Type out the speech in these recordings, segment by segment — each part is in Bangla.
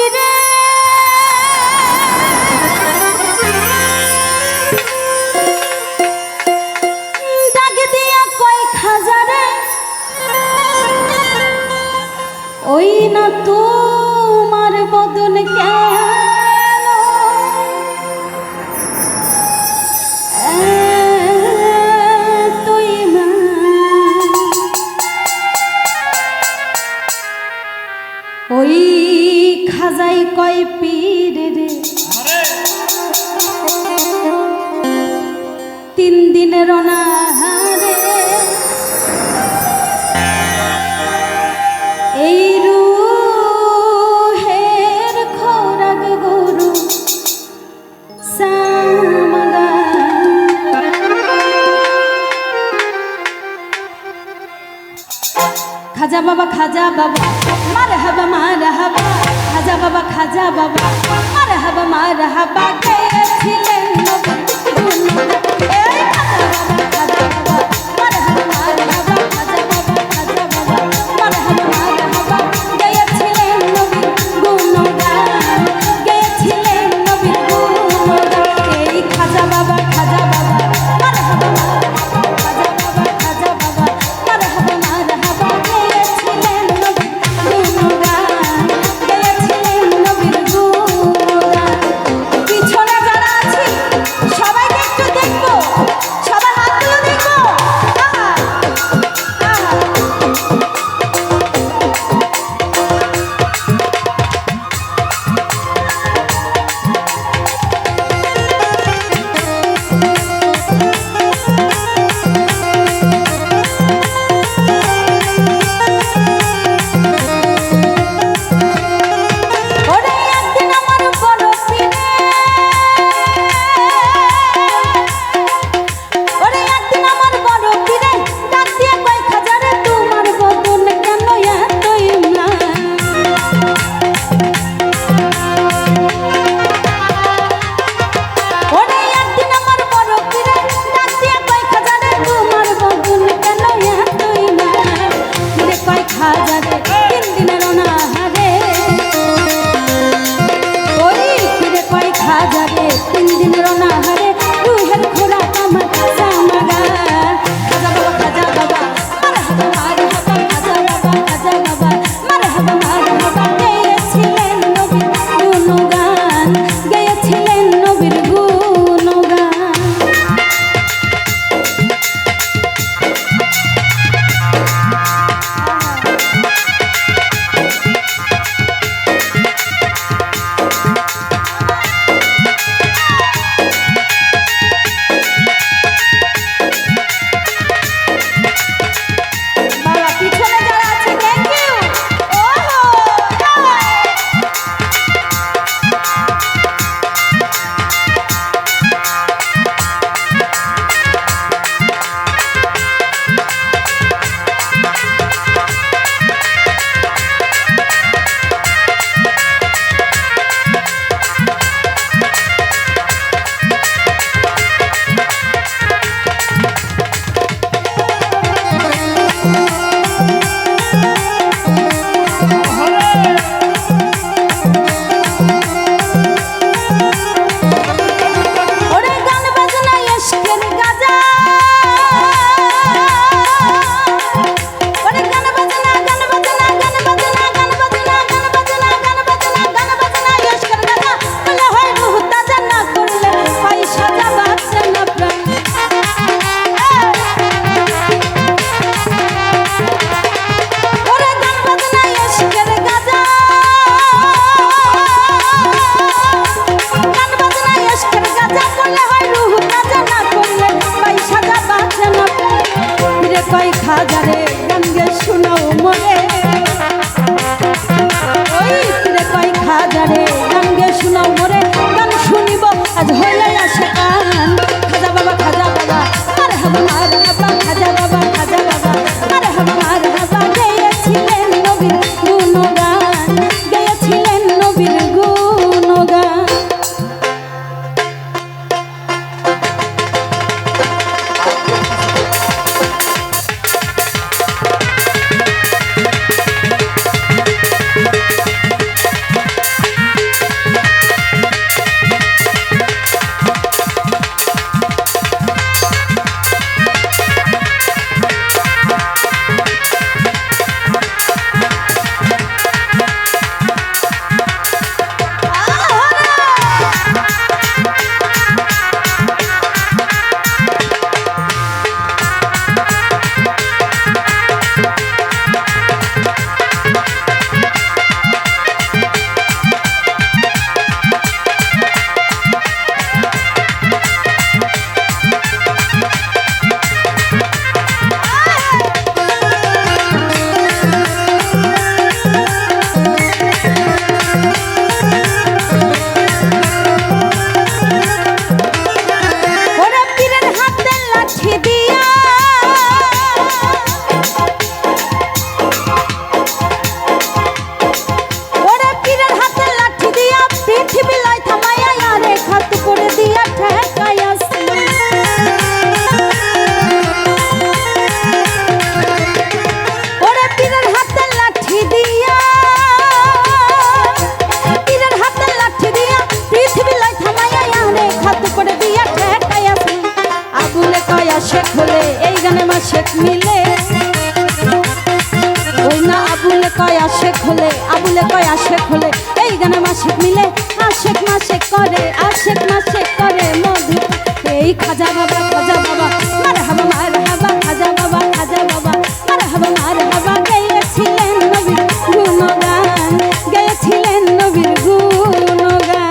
পীরে ডাক দিয়া কয় খাজারে ওই না তোমার বদন কেন তুই মা ওই খাজাই কয় পীর রে 3 দিনের অনাহারে এই রুহের খোরাক গুরু সামাগা খাজা বাবা মারহাবা খাজা বাবা মারহাবা গেয়েছিলেন নবী এই খাজা বাবা মারহাবা খাজা বাবা মারহাবা গেয়েছিলেন নবী গুণগান গেয়েছিলেন নবী গুণগান এই খাজা বাবা মারহাবা কয় আশেক হলে, আবুলে কয় আশেক হলে, এই গানে মাসিক মিলে আশেক মাসেক করে, আশেক মাসেক করে মধু। এই খাজা বাবা মারহাবা মারহাবা, খাজা বাবা মারহাবা মারহাবা, গেয়েছিলেন নবীর গুণগান, গেয়েছিলেন নবীর গুণগান।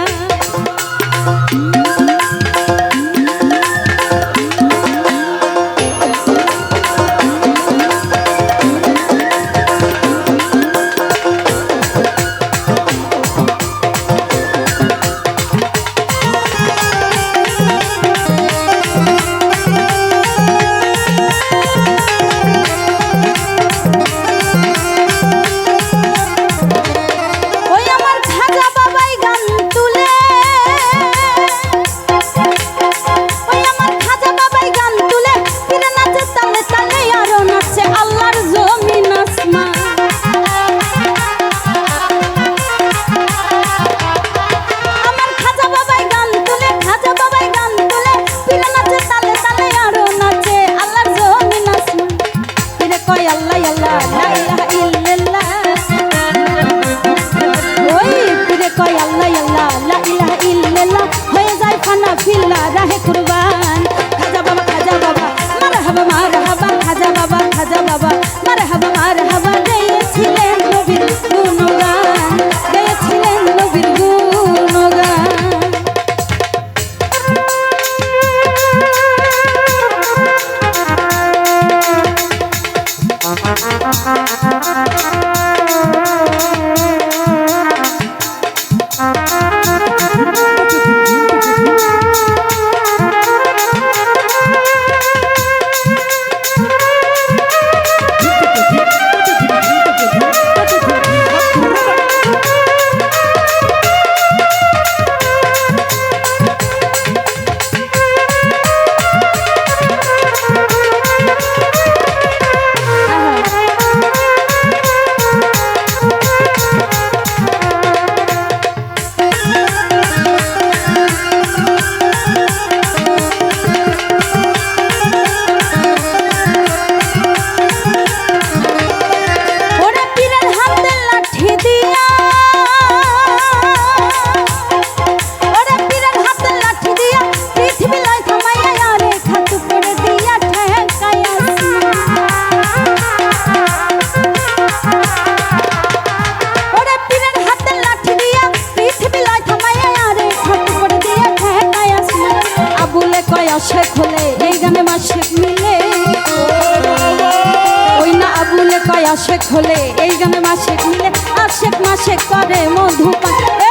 রাহে কুরবান খাজা বাবা মারহাবা মারহাবা, খাজা বাবা মারহাবা মারহাবা, গেয়েছিলেন নবীর গুণগান, গেয়েছিলেন নবীর গুণগান। আশেক হলে এই গানে মাসিক মিলে, ওই না আবুলে কয় আশেক হলে এই গানে মাসিক মিলে আশেক মাসেক করে মধুপান।